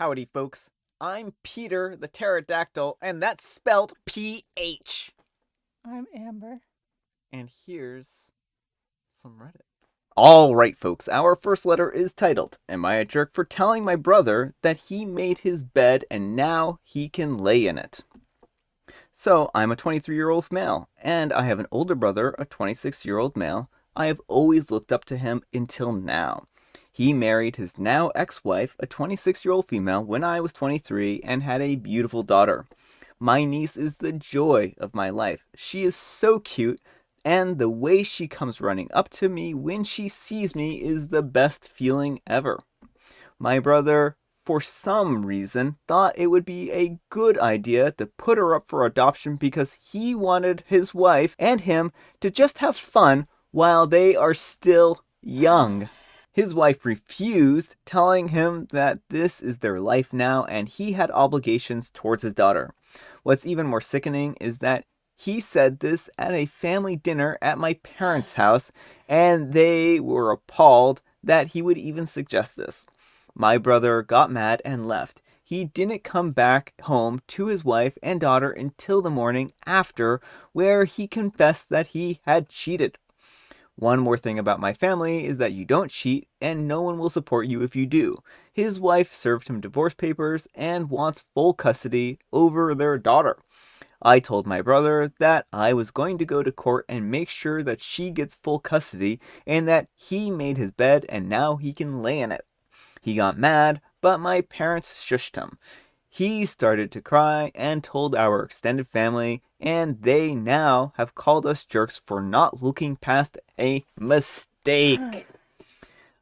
Howdy, folks. I'm Pheter the Pterodactyl, and that's spelled P-H. I'm Amber. And here's some Reddit. Alright, folks, our first letter is titled, Am I a Jerk for Telling My Brother That He Made His Bed and Now He Can Lay in It? So, I'm a 23-year-old male, and I have an older brother, a 26-year-old male. I have always looked up to him until now. He married his now ex-wife, a 26-year-old female, when I was 23 and had a beautiful daughter. My niece is the joy of my life. She is so cute, and the way she comes running up to me when she sees me is the best feeling ever. My brother, for some reason, thought it would be a good idea to put her up for adoption because he wanted his wife and him to just have fun while they are still young. His wife refused, telling him that this is their life now and he had obligations towards his daughter. What's even more sickening is that he said this at a family dinner at my parents' house, and they were appalled that he would even suggest this. My brother got mad and left. He didn't come back home to his wife and daughter until the morning after, where he confessed that he had cheated. One more thing about my family is that you don't cheat, and no one will support you if you do. His wife served him divorce papers and wants full custody over their daughter. I told my brother that I was going to go to court and make sure that she gets full custody and that he made his bed and now he can lay in it. He got mad, but my parents shushed him. He started to cry and told our extended family, and they now have called us jerks for not looking past a mistake.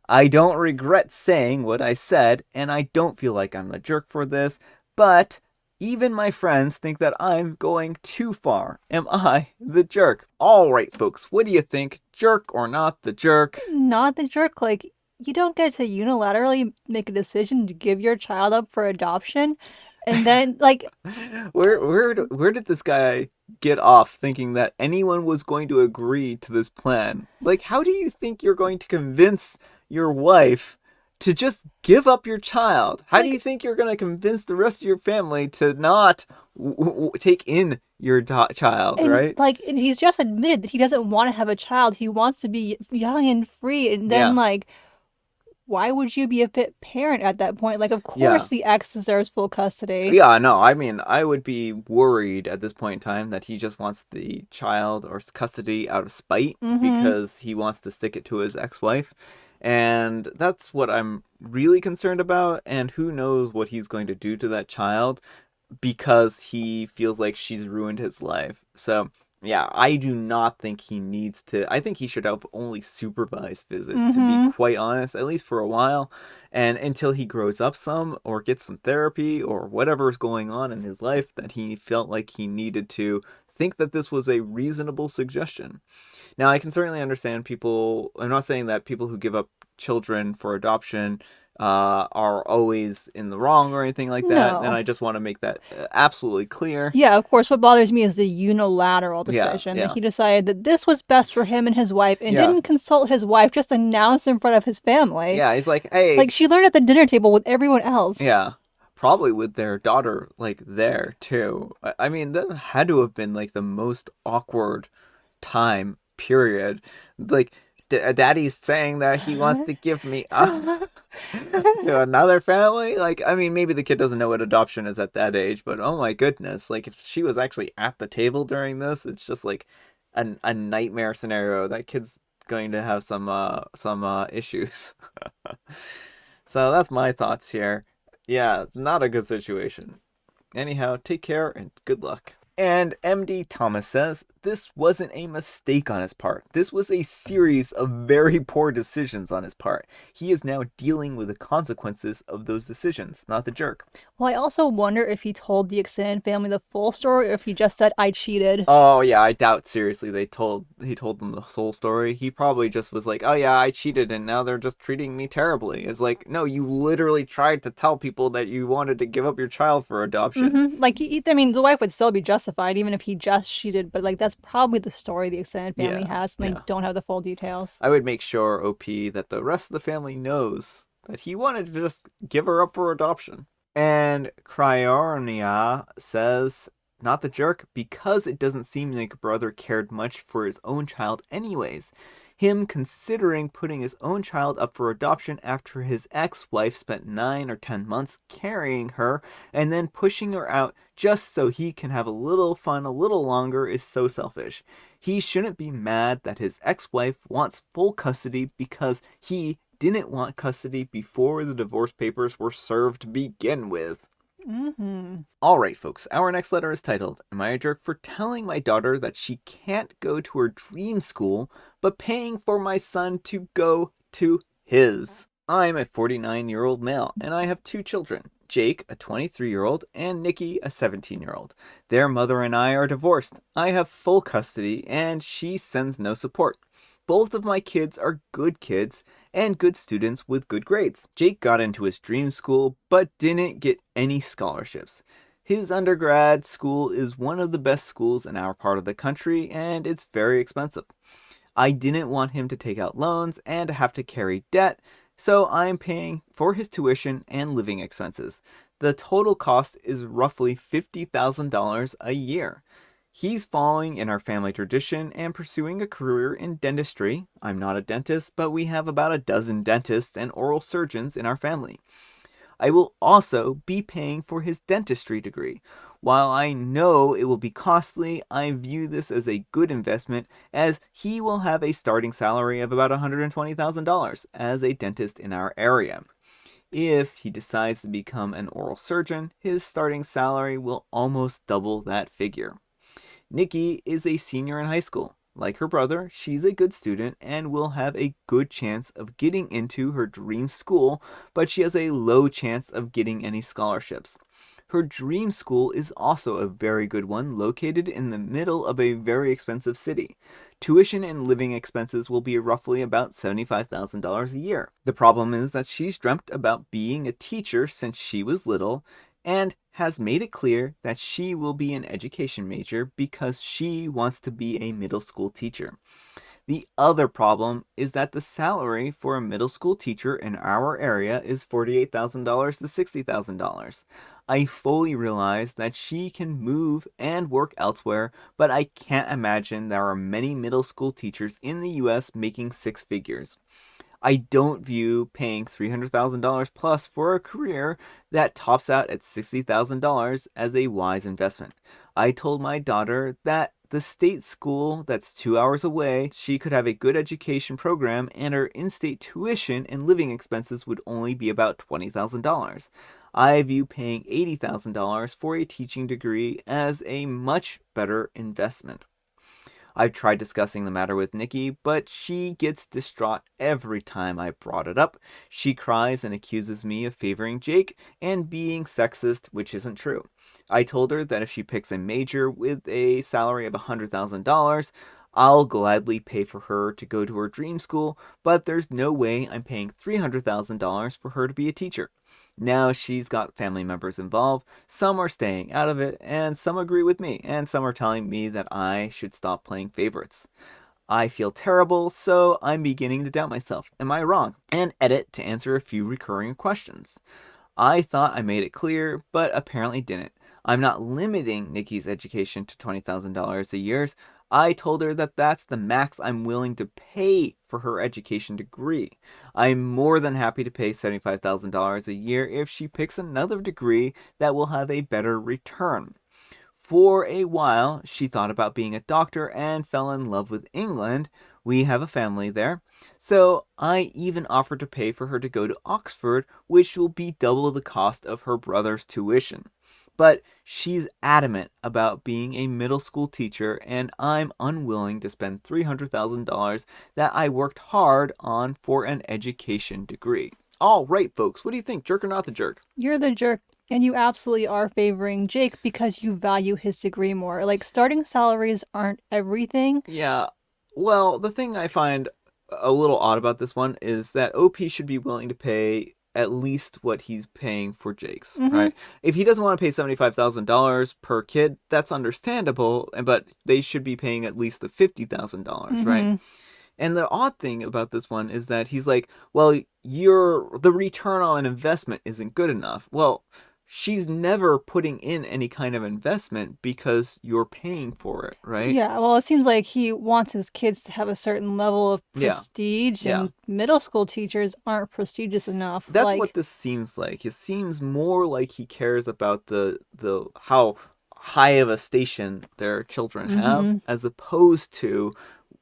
I don't regret saying what I said, and I don't feel like I'm a jerk for this, but even my friends think that I'm going too far. Am I the jerk? Alright, folks, what do you think? Jerk or not the jerk? Not the jerk. Like, you don't get to unilaterally make a decision to give your child up for adoption. And then, like, Where did this guy get off thinking that anyone was going to agree to this plan? Like, how do you think you're going to convince your wife to just give up your child? How do you think you're going to convince the rest of your family to not take in your child, right? and he's just admitted that he doesn't want to have a child. He wants to be young and free. And then, Yeah. why would you be a fit parent at that point? Like, of Yeah. course the ex deserves full custody. Yeah, no, I mean, I would be worried at this point in time that he just wants the child or custody out of spite Mm-hmm. because he wants to stick it to his ex-wife. And that's what I'm really concerned about. And who knows what he's going to do to that child because he feels like she's ruined his life. So, yeah, I do not think he needs to. I think he should have only supervised visits, to be Mm-hmm. quite honest, at least for a while, and until he grows up some or gets some therapy or whatever's going on in his life that he felt like he needed to think that this was a reasonable suggestion. Now, I can certainly understand people. I'm not saying that people who give up children for adoption are always in the wrong or anything like that. And No. I just want to make that absolutely clear. Yeah, of course, what bothers me is the unilateral Yeah, decision that yeah, he decided that this was best for him and his wife and yeah, didn't consult his wife, just announced in front of his family. yeah. He's like, hey, Like, she learned at the dinner table with everyone else. yeah. Probably with their daughter, like, there, too. I mean, that had to have been, like, the most awkward time, period. Like, daddy's saying that he wants to give me up to another family. Like, I mean, maybe the kid doesn't know what adoption is at that age, but oh my goodness. Like, if she was actually at the table during this, it's just like a nightmare scenario. That kid's going to have some issues. So that's my thoughts here. Yeah, it's not a good situation. Anyhow, take care and good luck. And MD Thomas says, this wasn't a mistake on his part. This was a series of very poor decisions on his part. He is now dealing with the consequences of those decisions, not the jerk. Well, I also wonder if he told the extended family the full story or if he just said, I cheated. Oh yeah, I doubt seriously he told them the whole story. He probably just was like, "Oh yeah, I cheated and now they're just treating me terribly." It's like, "No, you literally tried to tell people that you wanted to give up your child for adoption." Mm-hmm. Like, I mean, the wife would still be justified even if he just cheated, but, like, that's probably the story the extended family Yeah. has, and they Yeah. don't have the full details. I would make sure OP that the rest of the family knows that he wanted to just give her up for adoption. And Cryonia says, not the jerk, because it doesn't seem like brother cared much for his own child anyways. Him considering putting his own child up for adoption after his ex-wife spent 9 or 10 months carrying her and then pushing her out just so he can have a little fun a little longer is so selfish. He shouldn't be mad that his ex-wife wants full custody because he didn't want custody before the divorce papers were served to begin with. Mm-hmm. All right, folks, our next letter is titled, Am I a Jerk for Telling My Daughter That She Can't Go to Her Dream School, but Paying for My Son to Go to His? I'm a 49-year-old male, and I have 2 children, Jake, a 23-year-old, and Nikki, a 17-year-old. Their mother and I are divorced. I have full custody, and she sends no support. Both of my kids are good kids and good students with good grades. Jake got into his dream school but didn't get any scholarships. His undergrad school is one of the best schools in our part of the country and it's very expensive. I didn't want him to take out loans and have to carry debt, so I'm paying for his tuition and living expenses. The total cost is roughly $50,000 a year. He's following in our family tradition and pursuing a career in dentistry. I'm not a dentist, but we have about a dozen dentists and oral surgeons in our family. I will also be paying for his dentistry degree. While I know it will be costly, I view this as a good investment as he will have a starting salary of about $120,000 as a dentist in our area. If he decides to become an oral surgeon, his starting salary will almost double that figure. Nikki is a senior in high school. Like her brother, she's a good student and will have a good chance of getting into her dream school, but she has a low chance of getting any scholarships. Her dream school is also a very good one, located in the middle of a very expensive city. Tuition and living expenses will be roughly about $75,000 a year. The problem is that she's dreamt about being a teacher since she was little and has made it clear that she will be an education major because she wants to be a middle school teacher. The other problem is that the salary for a middle school teacher in our area is $48,000 to $60,000. I fully realize that she can move and work elsewhere, but I can't imagine there are many middle school teachers in the US making 6 figures. I don't view paying $300,000 plus for a career that tops out at $60,000 as a wise investment. I told my daughter that the state school that's 2 hours away, she could have a good education program and her in-state tuition and living expenses would only be about $20,000. I view paying $80,000 for a teaching degree as a much better investment. I've tried discussing the matter with Nikki, but she gets distraught every time I brought it up. She cries and accuses me of favoring Jake and being sexist, which isn't true. I told her that if she picks a major with a salary of $100,000, I'll gladly pay for her to go to her dream school, but there's no way I'm paying $300,000 for her to be a teacher. Now she's got family members involved. Some are staying out of it, and some agree with me, and some are telling me that I should stop playing favorites. I feel terrible, so I'm beginning to doubt myself. Am I wrong? And edit to answer a few recurring questions. I thought I made it clear, but apparently didn't. I'm not limiting Nikki's education to $20,000 a year. I told her that that's the max I'm willing to pay for her education degree. I'm more than happy to pay $75,000 a year if she picks another degree that will have a better return. For a while, she thought about being a doctor and fell in love with England. We have a family there. So I even offered to pay for her to go to Oxford, which will be double the cost of her brother's tuition. But she's adamant about being a middle school teacher, and I'm unwilling to spend $300,000 that I worked hard on for an education degree. All right, folks, what do you think? Jerk or not the jerk? You're the jerk, and you absolutely are favoring Jake because you value his degree more. Like, starting salaries aren't everything. Yeah, well, the thing I find a little odd about this one is that OP should be willing to pay at least what he's paying for Jake's, Mm-hmm. right? If he doesn't want to pay $75,000 per kid, that's understandable, but they should be paying at least the $50,000, right? Mm-hmm. And the odd thing about this one is that he's like, well, the return on investment isn't good enough. Well, she's never putting in any kind of investment because you're paying for it, right? Yeah, well, it seems like he wants his kids to have a certain level of Yeah, prestige, yeah. and middle school teachers aren't prestigious enough. That's what this seems like. It seems more like he cares about the how high of a station their children have, hmm as opposed to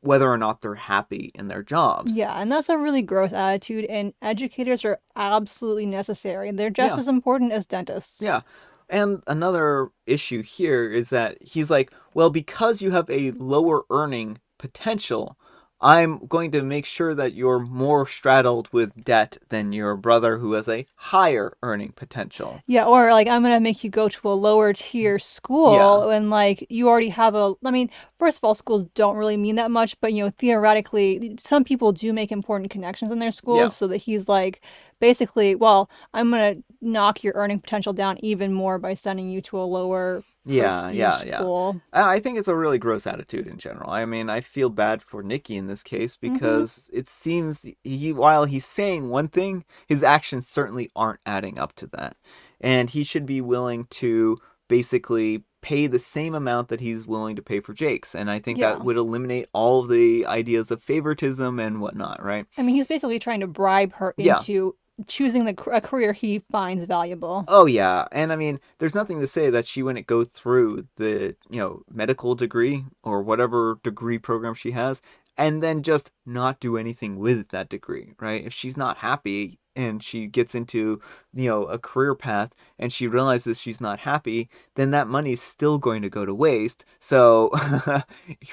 whether or not they're happy in their jobs. Yeah, and that's a really gross attitude, and educators are absolutely necessary. They're just Yeah, as important as dentists. yeah. And another issue here is that he's like, well, because you have a lower earning potential, I'm going to make sure that you're more straddled with debt than your brother who has a higher earning potential. Yeah, or like I'm gonna make you go to a lower tier Yeah, school when like you already have a. I mean, first of all, schools don't really mean that much, but theoretically, some people do make important connections in their yeah, schools, so that he's like, basically, well, I'm gonna knock your earning potential down even more by sending you to a lower yeah, prestige yeah, yeah. school. I think it's a really gross attitude in general. I mean, I feel bad for Nicky in this case Mm-hmm. because it seems while he's saying one thing, his actions certainly aren't adding up to that. And he should be willing to basically pay the same amount that he's willing to pay for Jake's. And I think that Yeah. would eliminate all of the ideas of favoritism and whatnot, right? I mean, he's basically trying to bribe her Yeah, into choosing a career he finds valuable. oh yeah, and I mean, there's nothing to say that she wouldn't go through the, medical degree or whatever degree program she has and then just not do anything with that degree, right? If she's not happy and she gets into, a career path and she realizes she's not happy, then that money's still going to go to waste. So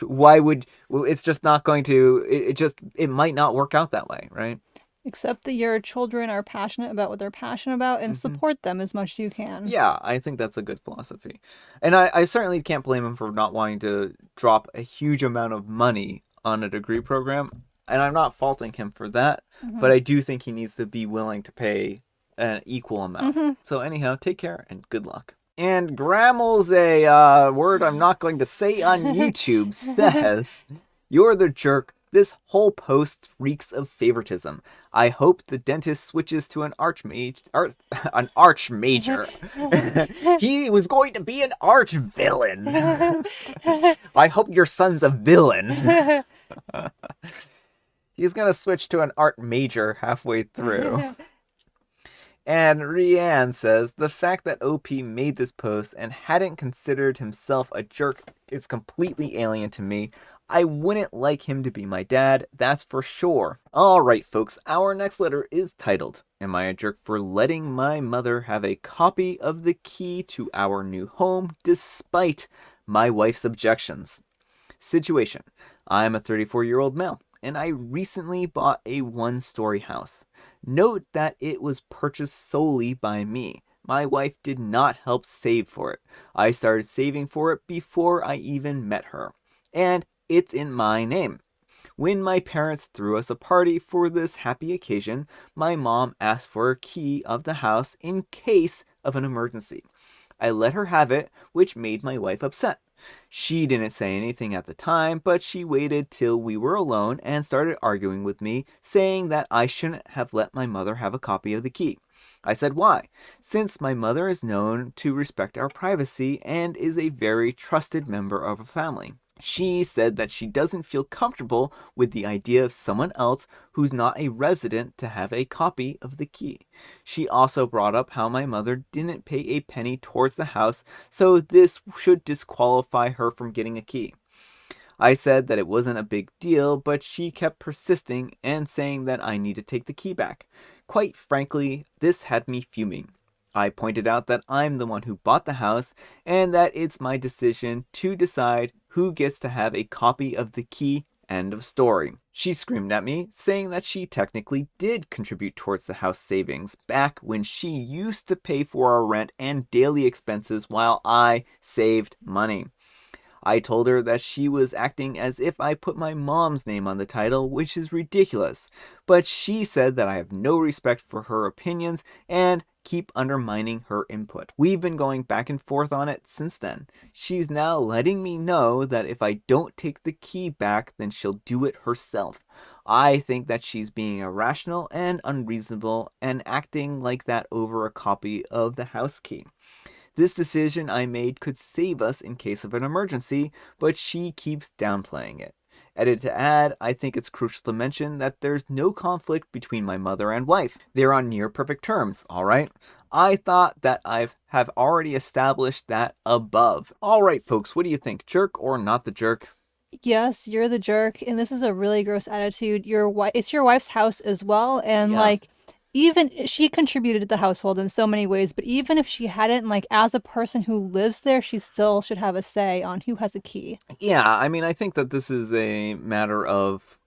why would it's just not going to it might not work out that way, right? Accept that your children are passionate about what they're passionate about and Mhm. support them as much as you can. Yeah, I think that's a good philosophy. And I certainly can't blame him for not wanting to drop a huge amount of money on a degree program. And I'm not faulting him for that, hmm but I do think he needs to be willing to pay an equal amount. hmm So, anyhow, take care and good luck. And Grammel's a word I'm not going to say on YouTube says, "You're the jerk. This whole post reeks of favoritism. I hope the dentist switches to an an arch major. He was going to be an arch villain. I hope your son's a villain." He's gonna switch to an art major halfway through. And Rianne says the fact that OP made this post and hadn't considered himself a jerk is completely alien to me. I wouldn't like him to be my dad, that's for sure. Alright, folks, our next letter is titled, "Am I a jerk for letting my mother have a copy of the key to our new home despite my wife's objections?" Situation: I'm a 34-year-old male, and I recently bought a one-story house. Note that it was purchased solely by me. My wife did not help save for it. I started saving for it before I even met her. And it's in my name. When my parents threw us a party for this happy occasion, my mom asked for a key of the house in case of an emergency. I let her have it, which made my wife upset. She didn't say anything at the time, but she waited till we were alone and started arguing with me, saying that I shouldn't have let my mother have a copy of the key. I said why, since my mother is known to respect our privacy and is a very trusted member of a family. She said that she doesn't feel comfortable with the idea of someone else who's not a resident to have a copy of the key. She also brought up how my mother didn't pay a penny towards the house, so this should disqualify her from getting a key. I said that it wasn't a big deal, but she kept persisting and saying that I need to take the key back. Quite frankly, this had me fuming. I pointed out that I'm the one who bought the house and that it's my decision to decide who gets to have a copy of the key. End of story. She screamed at me, saying that she technically did contribute towards the house savings back when she used to pay for our rent and daily expenses while I saved money. I told her that she was acting as if I put my mom's name on the title, which is ridiculous. But she said that I have no respect for her opinions and keep undermining her input. We've been going back and forth on it since then. She's now letting me know that if I don't take the key back, then she'll do it herself. I think that she's being irrational and unreasonable and acting like that over a copy of the house key. This decision I made could save us in case of an emergency, but she keeps downplaying it. Edit to add, I think it's crucial to mention that there's no conflict between my mother and wife. They're on near perfect terms, alright? I thought that have already established that above. Alright, folks, what do you think? Jerk or not the jerk? Yes, you're the jerk, and this is a really gross attitude. It's your wife's house as well, and Yeah. like even she contributed to the household in so many ways, but even if she hadn't, like as a person who lives there, she still should have a say on who has a key. Yeah, I mean, I think that this is a matter of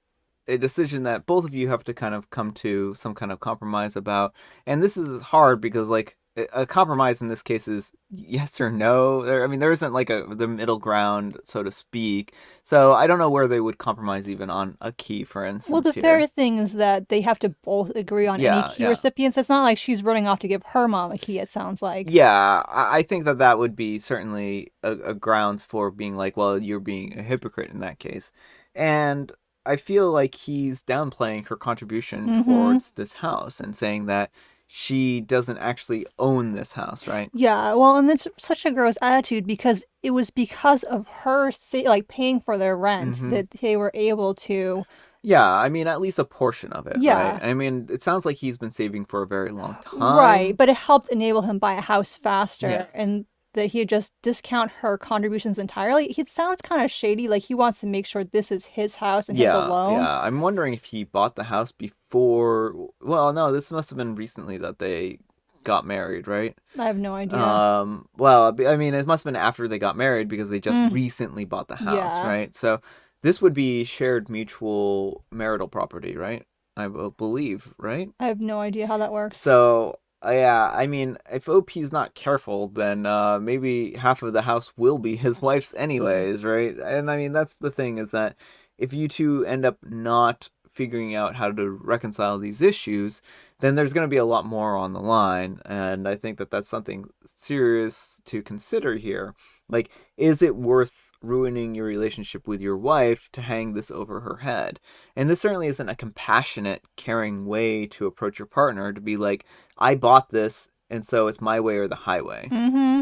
a decision that both of you have to kind of come to some kind of compromise about. And this is hard because, like, a compromise in this case is yes or no. I mean, there isn't like the middle ground, so to speak. So I don't know where they would compromise even on a key, for Well, the instance, here. fair thing is that they have to both agree on any Yeah, key yeah. recipients. It's not like she's running off to give her mom a key, it sounds like. Yeah, I think that that would be certainly a grounds for being like, well, you're being a hypocrite in that case. And I feel like he's downplaying her contribution Mm-hmm. towards this house and saying that she doesn't actually own this house, right? Yeah, well, and it's such a gross attitude because it was because of her like paying for their rent Mm-hmm. that they were able to. Yeah, I mean, at least a portion of it, right? Yeah, I mean, it sounds like he's been saving for a very long right. time. But it helped enable him buy a house Yeah. faster, and that he just discount her contributions entirely. It sounds kind of shady. Like he wants to make sure this is his house and his Yeah, alone. yeah. I'm wondering if he bought the house before. Well, no, this must have been recently that they got married, right? I have no idea. Well, I mean, it must have been after they got married because they just Mm, recently bought the house, yeah, right? So this would be shared mutual marital property, right? I believe, right? I have no idea how that works. So yeah, I mean, if OP's not careful, then maybe half of the house will be his wife's anyways, right? And I mean, that's the thing is that if you two end up not figuring out how to reconcile these issues, then there's going to be a lot more on the line, and I think that that's something serious to consider here. Like, is it worth ruining your relationship with your wife to hang this over her head? And this certainly isn't a compassionate, caring way to approach your partner to be like, I bought this, and so it's my way or the highway. Mm-hmm.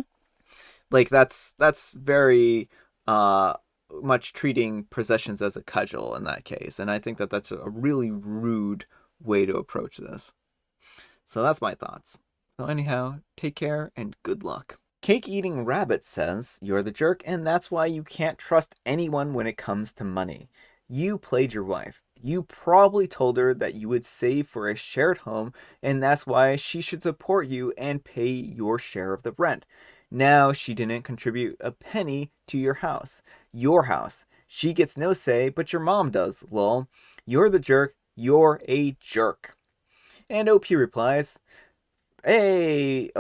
Like that's very uh much treating possessions as a cudgel in that case, and I think that that's a really rude way to approach this. So that's my thoughts. So anyhow, take care and good luck. Cake Eating Rabbit says, you're the jerk, and that's why you can't trust anyone when it comes to money. You played your wife. You probably told her that you would save for a shared home, and that's why she should support you and pay your share of the rent. Now she didn't contribute a penny to your house. Your house. She gets no say, but your mom does, lol. You're the jerk. You're a jerk. And OP replies, hey,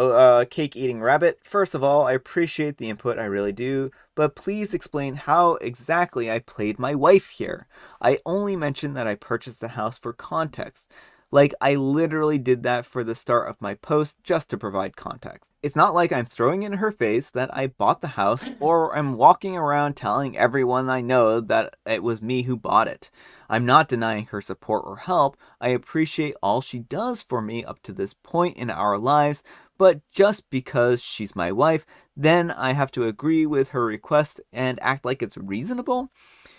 cake eating rabbit. First of all, I appreciate the input, I really do, but please explain how exactly I played my wife here. I only mentioned that I purchased the house for context. Like, I literally did that for the start of my post just to provide context. It's not like I'm throwing in her face that I bought the house or I'm walking around telling everyone I know that it was me who bought it. I'm not denying her support or help. I appreciate all she does for me up to this point in our lives, but just because she's my wife, then I have to agree with her request and act like it's reasonable?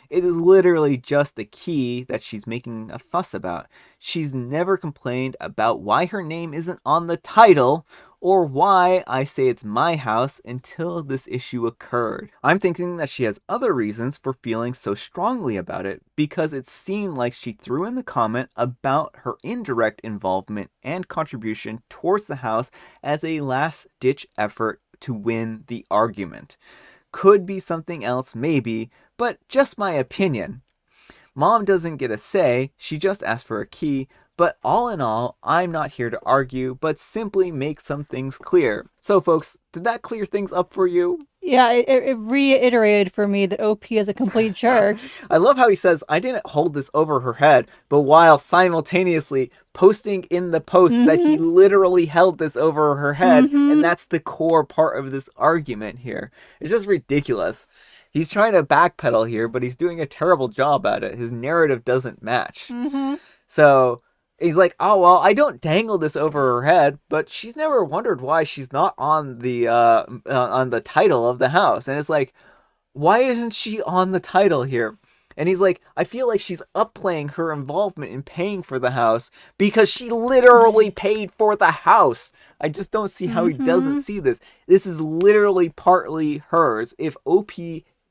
It is literally just the key that she's making a fuss about. She's never complained about why her name isn't on the title or why I say it's my house until this issue occurred. I'm thinking that she has other reasons for feeling so strongly about it because it seemed like she threw in the comment about her indirect involvement and contribution towards the house as a last ditch effort to win the argument. Could be something else, maybe, but just my opinion. Mom doesn't get a say, she just asked for a key, but all in all, I'm not here to argue, but simply make some things clear. So, folks, did that clear things up for you? Yeah, it reiterated for me that OP is a complete jerk. I love how he says, I didn't hold this over her head, but while simultaneously posting in the post that he Mm-hmm. literally held this over her head, and Mm-hmm. that's the core part of this argument here. It's just ridiculous. He's trying to backpedal here, but he's doing a terrible job at it. His narrative doesn't match. Mm-hmm. So he's like, "Oh well, I don't dangle this over her head," but she's never wondered why she's not on the title of the house. And it's like, why isn't she on the title here? And he's like, I feel like she's upplaying her involvement in paying for the house because she literally paid for the house. I just don't see how he doesn't Mm-hmm. see this. This is literally partly hers. If OP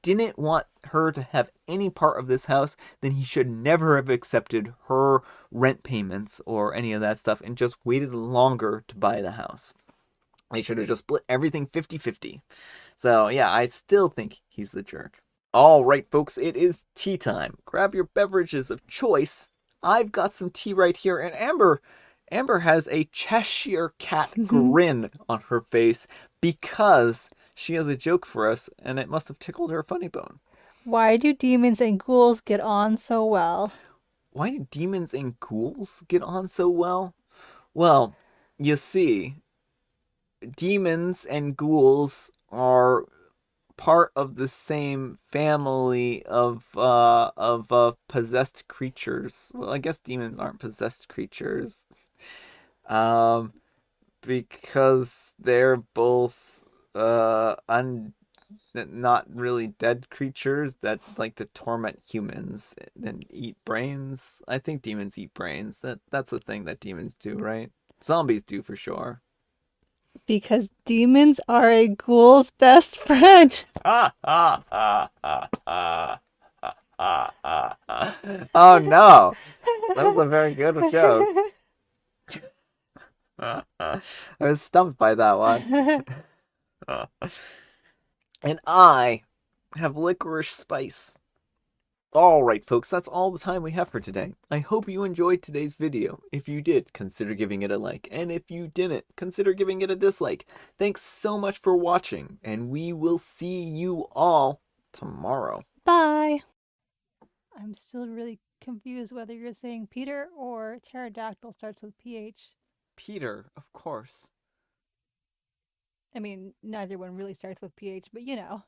didn't want her to have any part of this house, then he should never have accepted her rent payments or any of that stuff and just waited longer to buy the house. They should have just split everything 50-50. So, yeah, I still think he's the jerk. All right, folks, it is tea time. Grab your beverages of choice. I've got some tea right here, and Amber has a Cheshire cat grin on her face because she has a joke for us, and it must have tickled her funny bone. Why do demons and ghouls get on so well? Why do demons and ghouls get on so well? Well, you see, demons and ghouls are part of the same family of possessed creatures. Well, I guess demons aren't possessed creatures. Um because they're both not really dead creatures that like to torment humans and eat brains. I think demons eat brains. That's the thing that demons do, right? Zombies do for sure. Because demons are a ghoul's best friend. Oh no, that was a very good joke. I was stumped by that one. And I have licorice spice. Alright folks, that's all the time we have for today. I hope you enjoyed today's video. If you did, consider giving it a like. And if you didn't, consider giving it a dislike. Thanks so much for watching, and we will see you all tomorrow. Bye. I'm still really confused whether you're saying Peter or pterodactyl starts with PH. Peter, of course. I mean, neither one really starts with PH, but you know.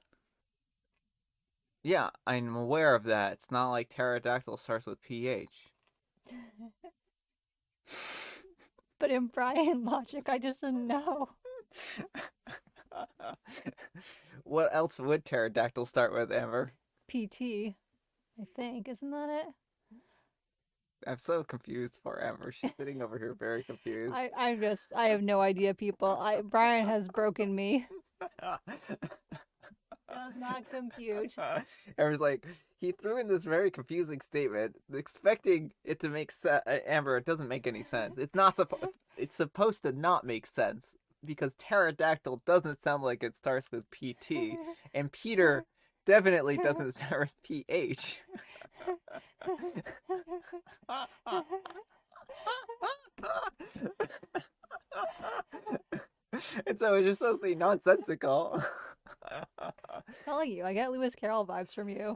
Yeah, I'm aware of that. It's not like pterodactyl starts with PH. But in Brian logic, I just didn't know. What else would pterodactyl start with, Amber? PT, I think. Isn't that it? I'm so confused for Amber. She's sitting over here very confused. I have no idea, people. Brian has broken me. Does not compute. Amber's like, he threw in this very confusing statement, expecting it to make sense. Amber, it doesn't make any sense. It's supposed to not make sense because pterodactyl doesn't sound like it starts with PT, and Peter definitely doesn't start with PH. And so it's just supposed to be nonsensical. Telling you, I get Lewis Carroll vibes from you.